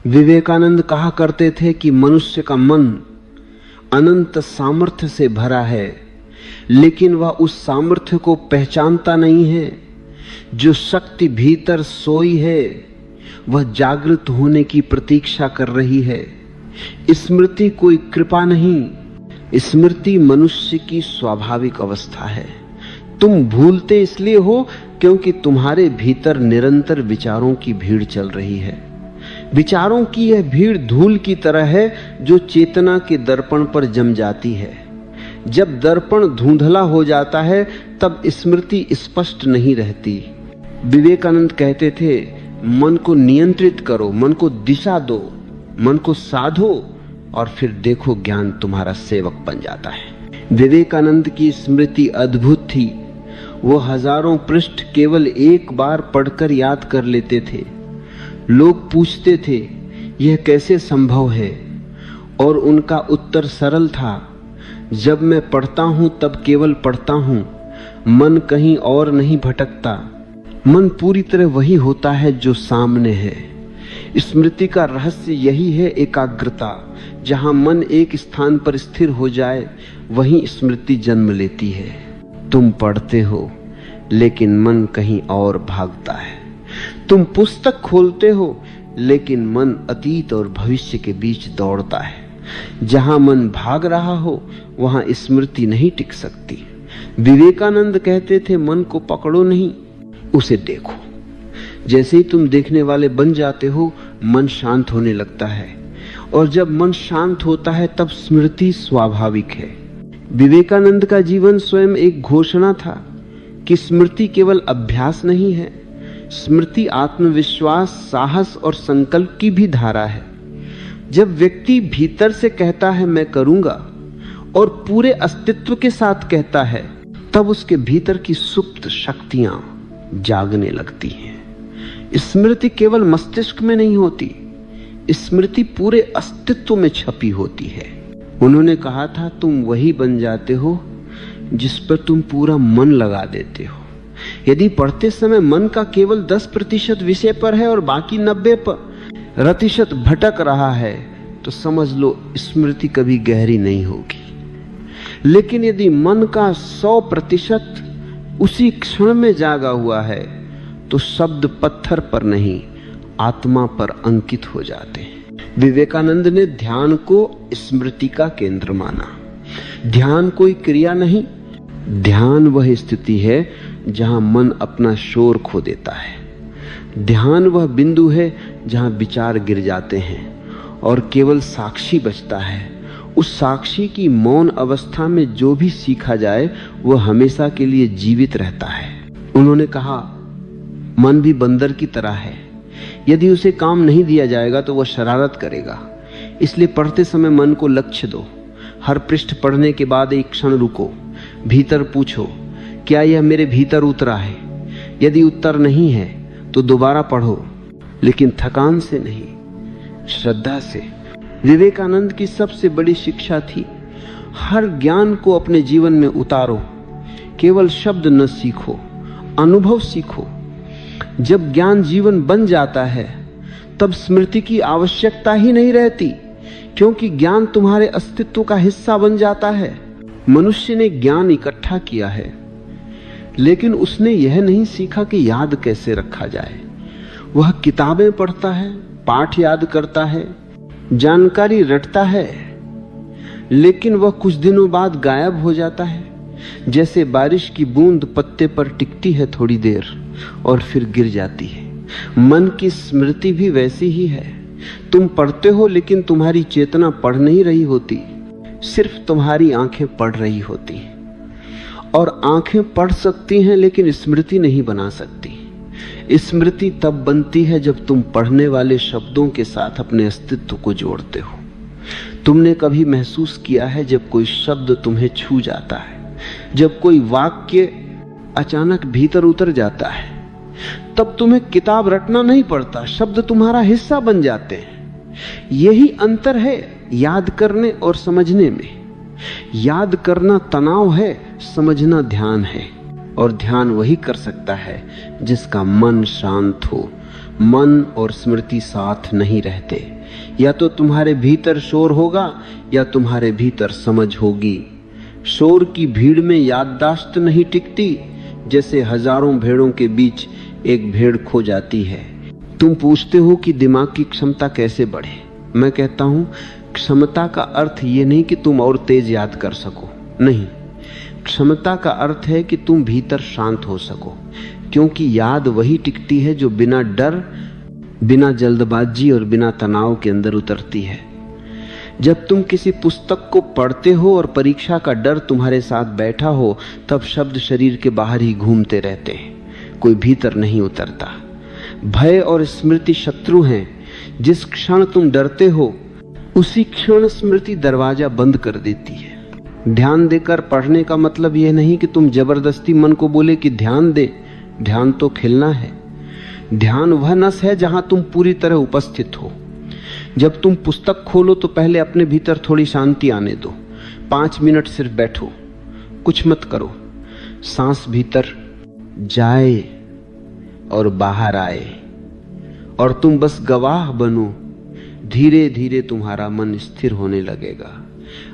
विवेकानंद कहा करते थे कि मनुष्य का मन अनंत सामर्थ्य से भरा है, लेकिन वह उस सामर्थ्य को पहचानता नहीं है। जो शक्ति भीतर सोई है वह जागृत होने की प्रतीक्षा कर रही है। स्मृति कोई कृपा नहीं, स्मृति मनुष्य की स्वाभाविक अवस्था है। तुम भूलते इसलिए हो क्योंकि तुम्हारे भीतर निरंतर विचारों की भीड़ चल रही है। विचारों की यह भीड़ धूल की तरह है जो चेतना के दर्पण पर जम जाती है। जब दर्पण धुंधला हो जाता है तब स्मृति स्पष्ट नहीं रहती। विवेकानंद कहते थे, मन को नियंत्रित करो, मन को दिशा दो, मन को साधो और फिर देखो ज्ञान तुम्हारा सेवक बन जाता है। विवेकानंद की स्मृति अद्भुत थी। वो हजारों पृष्ठ केवल एक बार पढ़कर याद कर लेते थे। लोग पूछते थे यह कैसे संभव है, और उनका उत्तर सरल था, जब मैं पढ़ता हूं तब केवल पढ़ता हूं, मन कहीं और नहीं भटकता। मन पूरी तरह वही होता है जो सामने है। स्मृति का रहस्य यही है, एकाग्रता। जहां मन एक स्थान पर स्थिर हो जाए वहीं स्मृति जन्म लेती है। तुम पढ़ते हो लेकिन मन कहीं और भागता है। तुम पुस्तक खोलते हो लेकिन मन अतीत और भविष्य के बीच दौड़ता है। जहां मन भाग रहा हो वहां स्मृति नहीं टिक सकती। विवेकानंद कहते थे, मन को पकड़ो नहीं, उसे देखो। जैसे ही तुम देखने वाले बन जाते हो मन शांत होने लगता है, और जब मन शांत होता है तब स्मृति स्वाभाविक है। विवेकानंद का जीवन स्वयं एक घोषणा था कि स्मृति केवल अभ्यास नहीं है, स्मृति आत्मविश्वास, साहस और संकल्प की भी धारा है। जब व्यक्ति भीतर से कहता है मैं करूंगा, और पूरे अस्तित्व के साथ कहता है, तब उसके भीतर की सुप्त शक्तियां जागने लगती हैं। स्मृति केवल मस्तिष्क में नहीं होती, स्मृति पूरे अस्तित्व में छपी होती है। उन्होंने कहा था, तुम वही बन जाते हो जिस पर तुम पूरा मन लगा देते हो। यदि पढ़ते समय मन का केवल 10% विषय पर है और बाकी 90% भटक रहा है, तो समझ लो स्मृति कभी गहरी नहीं होगी। लेकिन यदि मन का 100% उसी क्षण में जागा हुआ है, तो शब्द पत्थर पर नहीं आत्मा पर अंकित हो जाते हैं। विवेकानंद ने ध्यान को स्मृति का केंद्र माना। ध्यान कोई क्रिया नहीं, ध्यान वह स्थिति है जहां मन अपना शोर खो देता है। ध्यान वह बिंदु है जहां विचार गिर जाते हैं और केवल साक्षी बचता है। उस साक्षी की मौन अवस्था में जो भी सीखा जाए वह हमेशा के लिए जीवित रहता है। उन्होंने कहा, मन भी बंदर की तरह है, यदि उसे काम नहीं दिया जाएगा तो वह शरारत करेगा। इसलिए पढ़ते समय मन को लक्ष्य दो। हर पृष्ठ पढ़ने के बाद एक क्षण रुको, भीतर पूछो, क्या यह मेरे भीतर उतरा है? यदि उत्तर नहीं है तो दोबारा पढ़ो, लेकिन थकान से नहीं, श्रद्धा से। विवेकानंद की सबसे बड़ी शिक्षा थी, हर ज्ञान को अपने जीवन में उतारो। केवल शब्द न सीखो, अनुभव सीखो। जब ज्ञान जीवन बन जाता है तब स्मृति की आवश्यकता ही नहीं रहती, क्योंकि ज्ञान तुम्हारे अस्तित्व का हिस्सा बन जाता है। मनुष्य ने ज्ञान इकट्ठा किया है, लेकिन उसने यह नहीं सीखा कि याद कैसे रखा जाए। वह किताबें पढ़ता है, पाठ याद करता है, जानकारी रटता है, लेकिन वह कुछ दिनों बाद गायब हो जाता है। जैसे बारिश की बूंद पत्ते पर टिकती है थोड़ी देर और फिर गिर जाती है। मन की स्मृति भी वैसी ही है। तुम पढ़ते हो लेकिन तुम्हारी चेतना पढ़ नहीं रही होती, सिर्फ तुम्हारी आंखें पढ़ रही होती। और आंखें पढ़ सकती हैं लेकिन स्मृति नहीं बना सकती। स्मृति तब बनती है जब तुम पढ़ने वाले शब्दों के साथ अपने अस्तित्व को जोड़ते हो। तुमने कभी महसूस किया है जब कोई शब्द तुम्हें छू जाता है, जब कोई वाक्य अचानक भीतर उतर जाता है, तब तुम्हें किताब रटना नहीं पड़ता, शब्द तुम्हारा हिस्सा बन जाते हैं। यही अंतर है याद करने और समझने में। याद करना तनाव है, समझना ध्यान है। और ध्यान वही कर सकता है जिसका मन शांत हो, मन और स्मृति साथ नहीं रहते। या तो तुम्हारे भीतर शोर होगा या तुम्हारे भीतर समझ होगी। शोर की भीड़ में याददाश्त नहीं टिकती, जैसे हजारों भेड़ों के बीच एक भेड़ खो जाती है। तुम पूछते हो कि दिमाग की क्षमता कैसे बढ़े। मैं कहता हूं, क्षमता का अर्थ ये नहीं कि तुम और तेज याद कर सको, नहीं। क्षमता का अर्थ है कि तुम भीतर शांत हो सको, क्योंकि याद वही टिकती है जो बिना डर, बिना जल्दबाजी और बिना तनाव के अंदर उतरती है। जब तुम किसी पुस्तक को पढ़ते हो और परीक्षा का डर तुम्हारे साथ बैठा हो, तब शब्द शरीर के बाहर ही घूमते रहते हैं, कोई भीतर नहीं उतरता। भय और स्मृति शत्रु हैं। जिस क्षण तुम डरते हो उसी क्षण स्मृति दरवाजा बंद कर देती है। ध्यान देकर पढ़ने का मतलब यह नहीं कि तुम जबरदस्ती मन को बोले कि ध्यान दे। ध्यान तो खिलना है। ध्यान वह नस है जहां तुम पूरी तरह उपस्थित हो। जब तुम पुस्तक खोलो तो पहले अपने भीतर थोड़ी शांति आने दो। 5 मिनट सिर्फ बैठो, कुछ मत करो। सांस भीतर जाए और बाहर आए और तुम बस गवाह बनो। धीरे धीरे तुम्हारा मन स्थिर होने लगेगा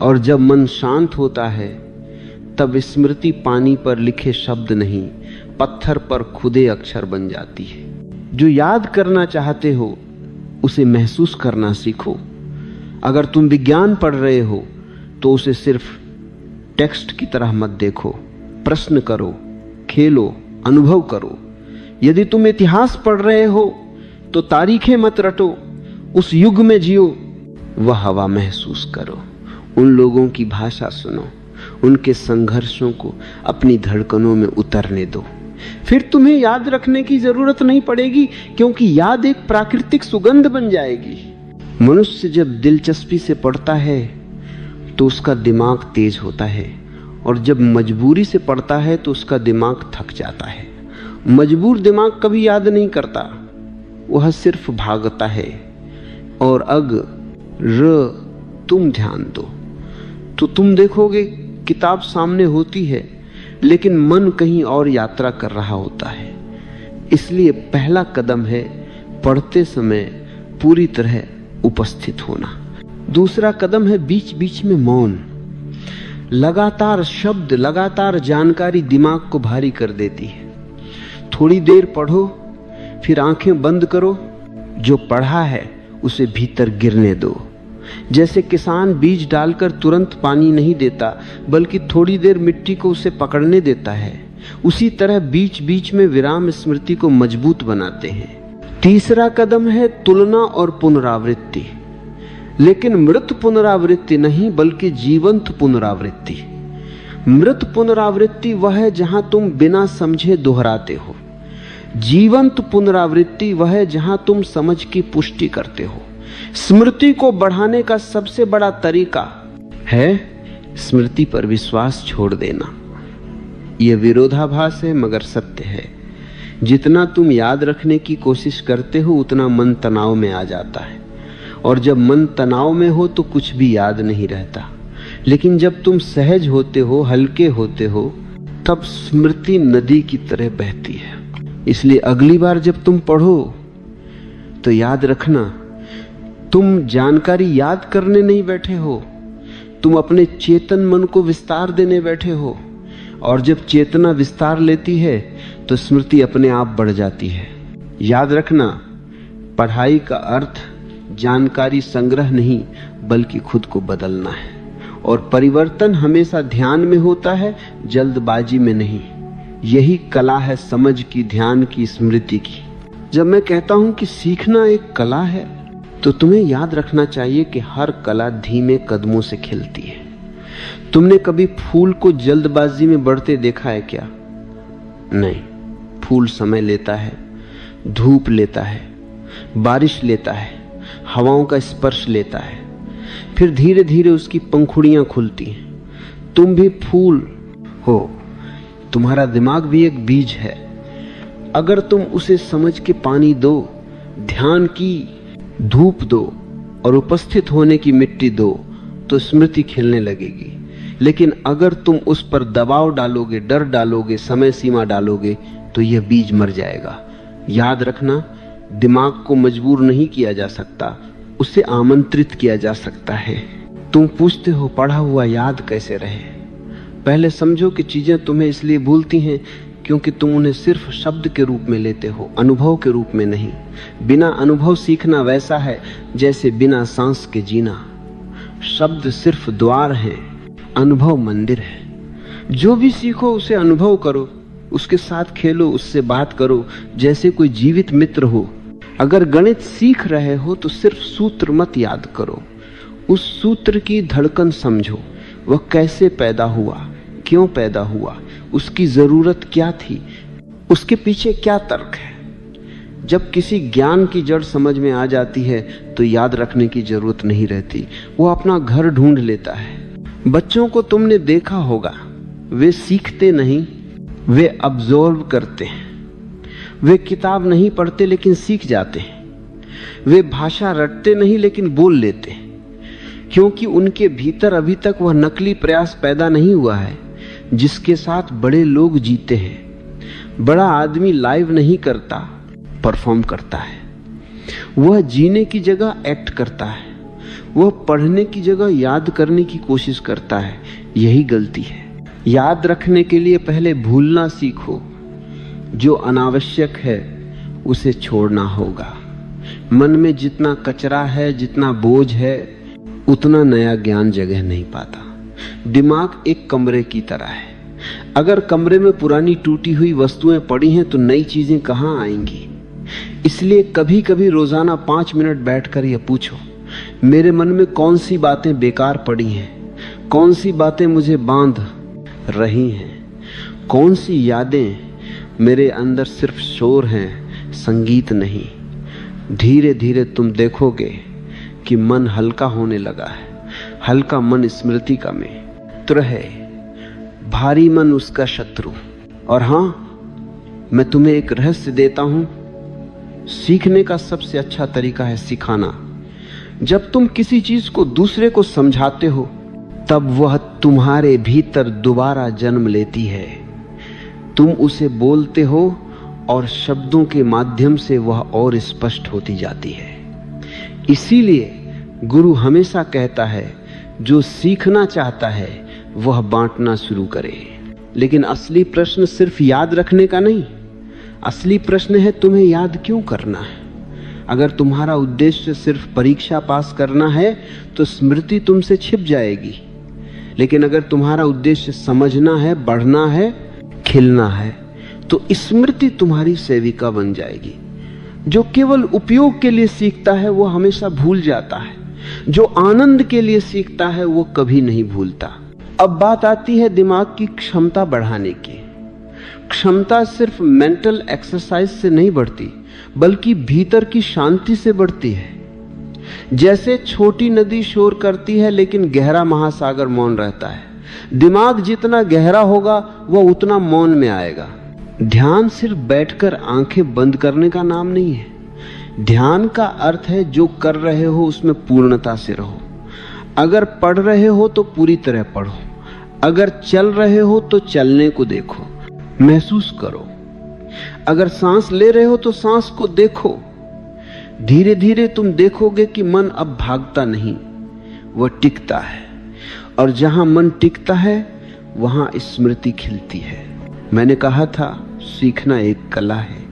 और जब मन शांत होता है तब स्मृति पानी पर लिखे शब्द नहीं, पत्थर पर खुदे अक्षर बन जाती है। जो याद करना चाहते हो उसे महसूस करना सीखो। अगर तुम विज्ञान पढ़ रहे हो तो उसे सिर्फ टेक्स्ट की तरह मत देखो। प्रश्न करो, खेलो, अनुभव करो। यदि तुम इतिहास पढ़ रहे हो तो तारीखें मत रटो, उस युग में जियो। वह हवा महसूस करो, उन लोगों की भाषा सुनो, उनके संघर्षों को अपनी धड़कनों में उतरने दो। फिर तुम्हें याद रखने की जरूरत नहीं पड़ेगी, क्योंकि याद एक प्राकृतिक सुगंध बन जाएगी। मनुष्य जब दिलचस्पी से पढ़ता है तो उसका दिमाग तेज होता है, और जब मजबूरी से पढ़ता है तो उसका दिमाग थक जाता है। मजबूर दिमाग कभी याद नहीं करता, वह सिर्फ भागता है। और तुम ध्यान दो तो तुम देखोगे किताब सामने होती है, लेकिन मन कहीं और यात्रा कर रहा होता है। इसलिए पहला कदम है पढ़ते समय पूरी तरह उपस्थित होना। दूसरा कदम है बीच बीच में मौन। लगातार शब्द, लगातार जानकारी दिमाग को भारी कर देती है। थोड़ी देर पढ़ो, फिर आंखें बंद करो। जो पढ़ा है उसे भीतर गिरने दो। जैसे किसान बीज डालकर तुरंत पानी नहीं देता, बल्कि थोड़ी देर मिट्टी को उसे पकड़ने देता है, उसी तरह बीच बीच में विराम स्मृति को मजबूत बनाते हैं। तीसरा कदम है तुलना और पुनरावृत्ति, लेकिन मृत पुनरावृत्ति नहीं, बल्कि जीवंत पुनरावृत्ति। मृत पुनरावृत्ति वह है जहां तुम बिना समझे दोहराते हो। जीवंत पुनरावृत्ति वह है जहां तुम समझ की पुष्टि करते हो। स्मृति को बढ़ाने का सबसे बड़ा तरीका है स्मृति पर विश्वास छोड़ देना। यह विरोधाभास है मगर सत्य है। जितना तुम याद रखने की कोशिश करते हो उतना मन तनाव में आ जाता है, और जब मन तनाव में हो तो कुछ भी याद नहीं रहता। लेकिन जब तुम सहज होते हो, हल्के होते हो, तब स्मृति नदी की तरह बहती है। इसलिए अगली बार जब तुम पढ़ो तो याद रखना, तुम जानकारी याद करने नहीं बैठे हो, तुम अपने चेतन मन को विस्तार देने बैठे हो। और जब चेतना विस्तार लेती है तो स्मृति अपने आप बढ़ जाती है। याद रखना, पढ़ाई का अर्थ जानकारी संग्रह नहीं, बल्कि खुद को बदलना है। और परिवर्तन हमेशा ध्यान में होता है, जल्दबाजी में नहीं। यही कला है समझ की, ध्यान की, स्मृति की। जब मैं कहता हूं कि सीखना एक कला है, तो तुम्हें याद रखना चाहिए कि हर कला धीमे कदमों से खिलती है। तुमने कभी फूल को जल्दबाजी में बढ़ते देखा है क्या? नहीं। फूल समय लेता है, धूप लेता है, बारिश लेता है, हवाओं का स्पर्श लेता है, फिर धीरे धीरे उसकी पंखुड़ियां खुलती हैं। तुम भी फूल हो, तुम्हारा दिमाग भी एक बीज है। अगर तुम उसे समझ के पानी दो, ध्यान की धूप दो और उपस्थित होने की मिट्टी दो, तो स्मृति खिलने लगेगी। लेकिन अगर तुम उस पर दबाव डालोगे, डर डालोगे, समय सीमा डालोगे, तो यह बीज मर जाएगा। याद रखना, दिमाग को मजबूर नहीं किया जा सकता, उसे आमंत्रित किया जा सकता है। तुम पूछते हो पढ़ा हुआ याद कैसे रहे? पहले समझो कि चीजें तुम्हें इसलिए भूलती हैं क्योंकि तुम उन्हें सिर्फ शब्द के रूप में लेते हो, अनुभव के रूप में नहीं। बिना अनुभव सीखना वैसा है जैसे बिना सांस के जीना। शब्द सिर्फ द्वार है, अनुभव मंदिर है। जो भी सीखो उसे अनुभव करो, उसके साथ खेलो, उससे बात करो जैसे कोई जीवित मित्र हो। अगर गणित सीख रहे हो तो सिर्फ सूत्र मत याद करो, उस सूत्र की धड़कन समझो। वह कैसे पैदा हुआ, क्यों पैदा हुआ, उसकी जरूरत क्या थी, उसके पीछे क्या तर्क है। जब किसी ज्ञान की जड़ समझ में आ जाती है तो याद रखने की जरूरत नहीं रहती, वो अपना घर ढूंढ लेता है। बच्चों को तुमने देखा होगा, वे सीखते नहीं, वे अब्जॉर्व करते हैं। वे किताब नहीं पढ़ते लेकिन सीख जाते हैं। वे भाषा रटते नहीं लेकिन बोल लेते हैं, क्योंकि उनके भीतर अभी तक वह नकली प्रयास पैदा नहीं हुआ है जिसके साथ बड़े लोग जीते हैं। बड़ा आदमी लाइव नहीं करता, परफॉर्म करता है। वह जीने की जगह एक्ट करता है। वह पढ़ने की जगह याद करने की कोशिश करता है। यही गलती है। याद रखने के लिए पहले भूलना सीखो। जो अनावश्यक है उसे छोड़ना होगा। मन में जितना कचरा है, जितना बोझ है, उतना नया ज्ञान जगह नहीं पाता। दिमाग एक कमरे की तरह है। अगर कमरे में पुरानी टूटी हुई वस्तुएं पड़ी हैं तो नई चीजें कहां आएंगी। इसलिए कभी कभी रोजाना 5 मिनट बैठकर यह पूछो, मेरे मन में कौन सी बातें बेकार पड़ी हैं, कौन सी बातें मुझे बांध रही हैं, कौन सी यादें मेरे अंदर सिर्फ शोर हैं, संगीत नहीं। धीरे धीरे तुम देखोगे कि मन हल्का होने लगा है। हल्का मन स्मृति का मित्र है, भारी मन उसका शत्रु। और हां, मैं तुम्हें एक रहस्य देता हूं, सीखने का सबसे अच्छा तरीका है सिखाना। जब तुम किसी चीज को दूसरे को समझाते हो तब वह तुम्हारे भीतर दोबारा जन्म लेती है। तुम उसे बोलते हो और शब्दों के माध्यम से वह और स्पष्ट होती जाती है। इसीलिए गुरु हमेशा कहता है, जो सीखना चाहता है वह बांटना शुरू करे। लेकिन असली प्रश्न सिर्फ याद रखने का नहीं, असली प्रश्न है तुम्हें याद क्यों करना है। अगर तुम्हारा उद्देश्य सिर्फ परीक्षा पास करना है तो स्मृति तुमसे छिप जाएगी। लेकिन अगर तुम्हारा उद्देश्य समझना है, बढ़ना है, खिलना है, तो स्मृति तुम्हारी सेविका बन जाएगी। जो केवल उपयोग के लिए सीखता है वो हमेशा भूल जाता है। जो आनंद के लिए सीखता है वो कभी नहीं भूलता। अब बात आती है दिमाग की क्षमता बढ़ाने की। क्षमता सिर्फ मेंटल एक्सरसाइज से नहीं बढ़ती, बल्कि भीतर की शांति से बढ़ती है। जैसे छोटी नदी शोर करती है लेकिन गहरा महासागर मौन रहता है। दिमाग जितना गहरा होगा वह उतना मौन में आएगा। ध्यान सिर्फ बैठकर आंखें बंद करने का नाम नहीं है। ध्यान का अर्थ है जो कर रहे हो उसमें पूर्णता से रहो। अगर पढ़ रहे हो तो पूरी तरह पढ़ो। अगर चल रहे हो तो चलने को देखो, महसूस करो। अगर सांस ले रहे हो तो सांस को देखो। धीरे धीरे तुम देखोगे कि मन अब भागता नहीं, वह टिकता है। और जहां मन टिकता है वहां स्मृति खिलती है। मैंने कहा था सीखना एक कला है।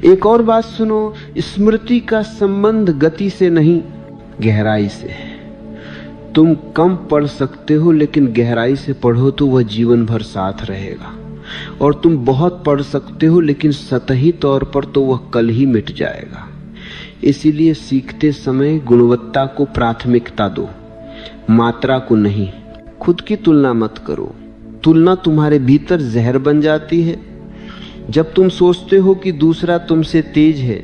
एक और बात सुनो, स्मृति का संबंध गति से नहीं, गहराई से है। तुम कम पढ़ सकते हो लेकिन गहराई से पढ़ो तो वह जीवन भर साथ रहेगा। और तुम बहुत पढ़ सकते हो लेकिन सतही तौर पर तो वह कल ही मिट जाएगा। इसीलिए सीखते समय गुणवत्ता को प्राथमिकता दो, मात्रा को नहीं। खुद की तुलना मत करो। तुलना तुम्हारे भीतर जहर बन जाती है। जब तुम सोचते हो कि दूसरा तुमसे तेज है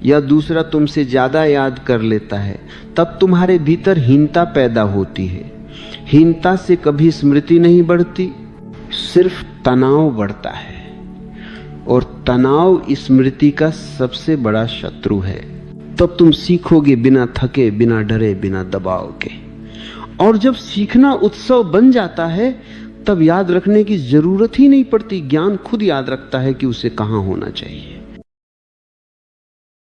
या दूसरा तुमसे ज्यादा याद कर लेता है, तब तुम्हारे भीतर हीनता पैदा होती है। हीनता से कभी स्मृति नहीं बढ़ती, सिर्फ तनाव बढ़ता है। और तनाव स्मृति का सबसे बड़ा शत्रु है। तब तुम सीखोगे बिना थके, बिना डरे, बिना दबाव के। और जब सीखना उत्सव बन जाता है तब याद रखने की जरूरत ही नहीं पड़ती। ज्ञान खुद याद रखता है कि उसे कहां होना चाहिए।